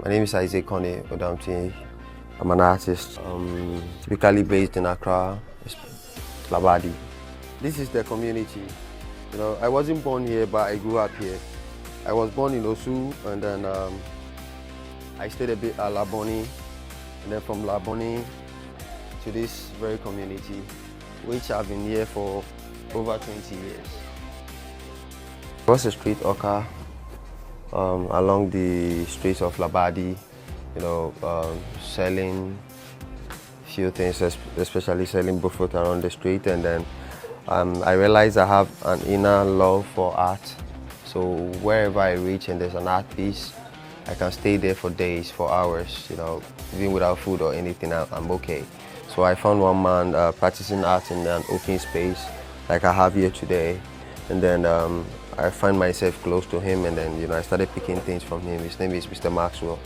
My name is Isaac Konney. I'm an artist, typically based in Accra, Labadi. This is the community. You know, I wasn't born here, but I grew up here. I was born in Osu, and then I stayed a bit at Laboni, and then from Laboni to this very community, which I've been here for over 20 years. I was a street hawker along the streets of Labadi, you know, selling few things, especially selling buffet around the street. And then I realized I have an inner love for art. So wherever I reach and there's an art piece, I can stay there for days, for hours, you know, even without food or anything, I'm okay. So I found one man practicing art in an open space like I have here today. And then I find myself close to him, and then, you know, I started picking things from him. His name is Mr. Maxwell.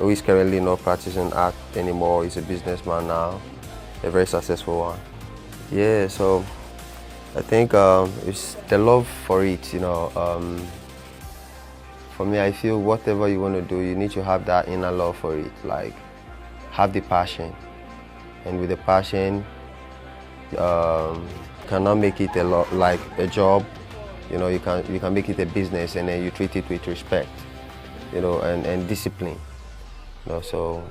He's currently not practicing art anymore. He's a businessman now, a very successful one. Yeah, so I think it's the love for it, you know. For me, I feel whatever you want to do, you need to have that inner love for it, like have the passion. And with the passion, cannot make it like a job. You know, you can make it a business, and then you treat it with respect, you know, and discipline. You know, so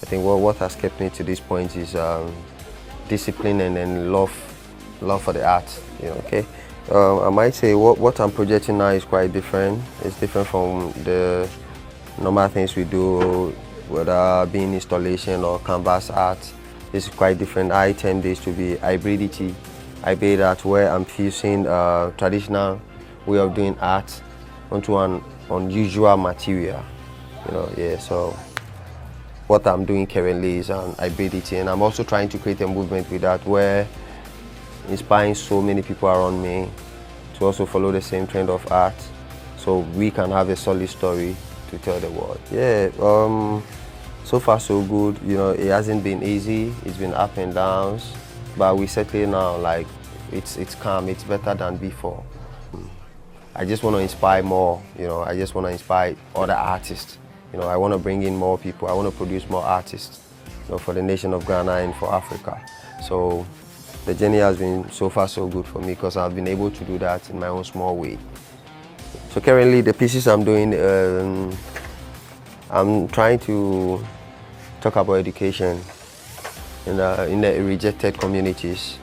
I think what has kept me to this point is discipline and then love for the art. You know, okay. I might say what I'm projecting now is quite different. It's different from the normal things we do, whether being installation or canvas art. This is quite different. I term this to be hybridity. Hybrid art, where I'm fusing traditional way of doing art onto an unusual material. You know, yeah. So what I'm doing currently is hybridity, and I'm also trying to create a movement with that, where inspiring so many people around me to also follow the same trend of art, so we can have a solid story to tell the world. Yeah. So far so good. You know, it hasn't been easy. It's been up and downs, but we settle now. Like it's calm. It's better than before. I just want to inspire more. You know, I just want to inspire other artists. You know, I want to bring in more people. I want to produce more artists, you know, for the nation of Ghana and for Africa. So the journey has been so far so good for me, because I've been able to do that in my own small way. So currently the pieces I'm doing, I'm trying to talk about education in the rejected communities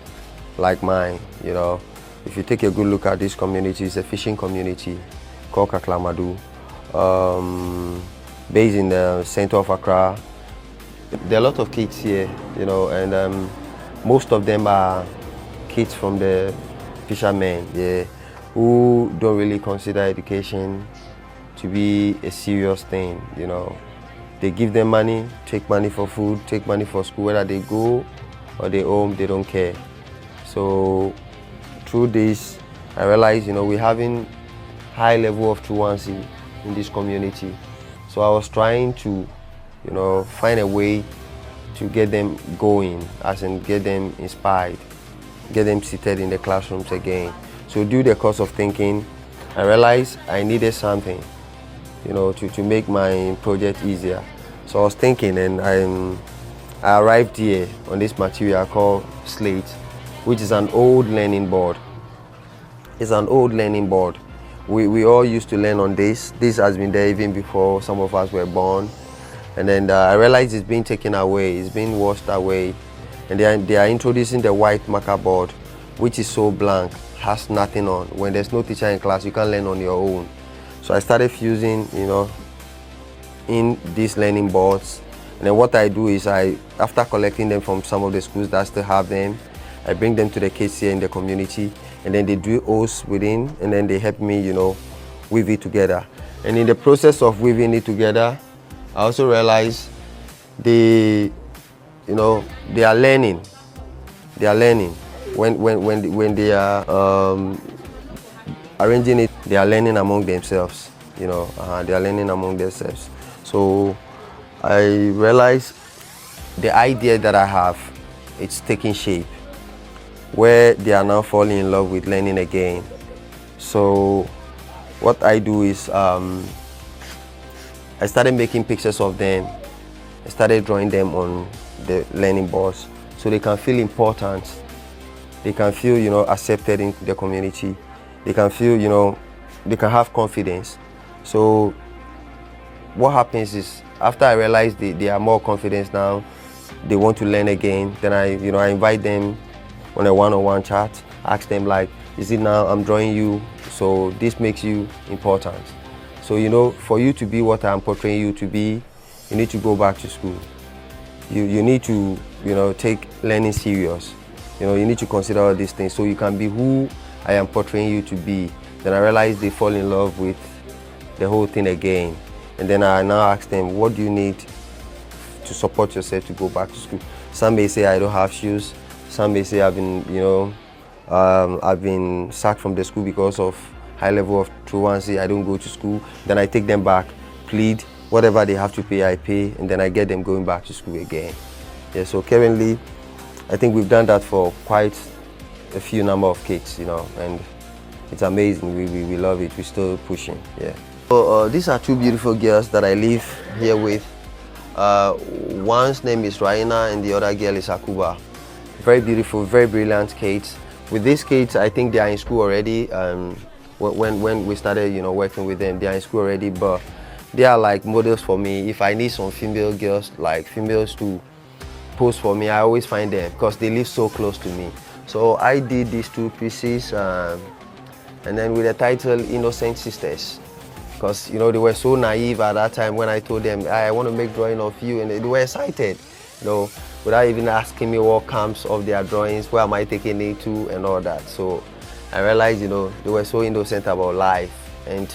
like mine. You know, if you take a good look at this community, it's a fishing community called Kaklamadu, based in the center of Accra. There are a lot of kids here, you know, and most of them are kids from the fishermen, yeah, who don't really consider education to be a serious thing. You know, they give them money, take money for food, take money for school, whether they go or they home, they don't care. So through this, I realized, you know, we're having high level of truancy in this community. So I was trying to, you know, find a way to get them going, as in get them inspired, get them seated in the classrooms again. So due to the course of thinking, I realized I needed something, you know, to make my project easier. So I was thinking, and I arrived here on this material called slate, which is an old learning board. It's an old learning board. We all used to learn on this. This has been there even before some of us were born. And then I realized it's been taken away, it's been washed away. And they are introducing the white marker board, which is so blank, has nothing on. When there's no teacher in class, you can learn on your own. So I started fusing, you know, in these learning boards. And then what I do is after collecting them from some of the schools that still have them, I bring them to the kids here in the community, and then they do holes within, and then they help me, you know, weave it together. And in the process of weaving it together, I also realized they are learning. They are learning. When they are arranging it, they are learning among themselves. You know, they are learning among themselves. So I realized the idea that I have, it's taking shape, where they are now falling in love with learning again. So what I do is I started making pictures of them. I started drawing them on the learning boards so they can feel important. They can feel, you know, accepted in the community. They can feel, you know, they can have confidence. So what happens is, after I realize they are more confident now, they want to learn again, then I invite them on a one-on-one chat, ask them like, is it now I'm drawing you, so this makes you important. So, you know, for you to be what I'm portraying you to be, you need to go back to school. You need to, you know, take learning serious. You know, you need to consider all these things so you can be who I am portraying you to be. Then I realized they fall in love with the whole thing again. And then I now ask them, what do you need to support yourself to go back to school? Some may say I don't have shoes. Some may say I've been, you know, I've been sacked from the school because of high level of truancy. I don't go to school. Then I take them back, plead, whatever they have to pay, I pay, and then I get them going back to school again. Yeah, so currently, I think we've done that for quite a few number of kids, you know, and it's amazing. We love it. We're still pushing, yeah. So these are two beautiful girls that I live here with. One's name is Raina and the other girl is Akuba. Very beautiful, very brilliant kids. With these kids, I think they are in school already. When we started, you know, working with them, they are in school already, but they are like models for me. If I need some female girls, like females to pose for me, I always find them because they live so close to me. So I did these two pieces, and then with the title Innocent Sisters, because, you know, they were so naive at that time when I told them I want to make drawing of you, and they were excited, you know, without even asking me what comes of their drawings, where am I taking it to and all that. So I realized, you know, they were so innocent about life and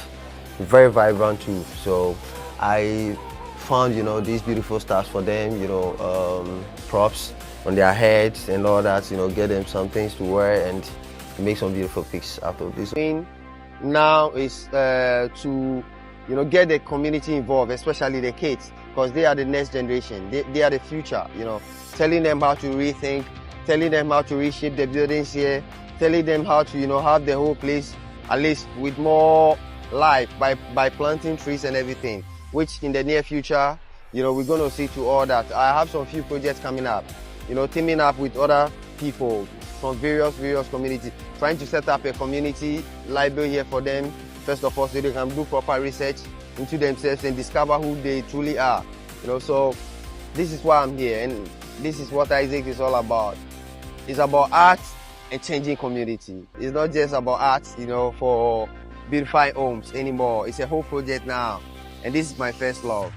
very vibrant too. So I found, you know, these beautiful stars for them, you know, props on their heads and all that, you know, get them some things to wear and make some beautiful pics out of this. Now is to, you know, get the community involved, especially the kids, because they are the next generation. They are the future, you know, telling them how to rethink, telling them how to reshape the buildings here, telling them how to, you know, have the whole place at least with more life by planting trees and everything, which in the near future, you know, we're going to see to all that. I have some few projects coming up, you know, teaming up with other people from various communities, trying to set up a community library here for them, first of all, so they can do proper research into themselves and discover who they truly are. You know, so this is why I'm here, and this is what Isaac is all about. It's about art and changing community. It's not just about art, you know, for beautifying homes anymore. It's a whole project now, and this is my first love.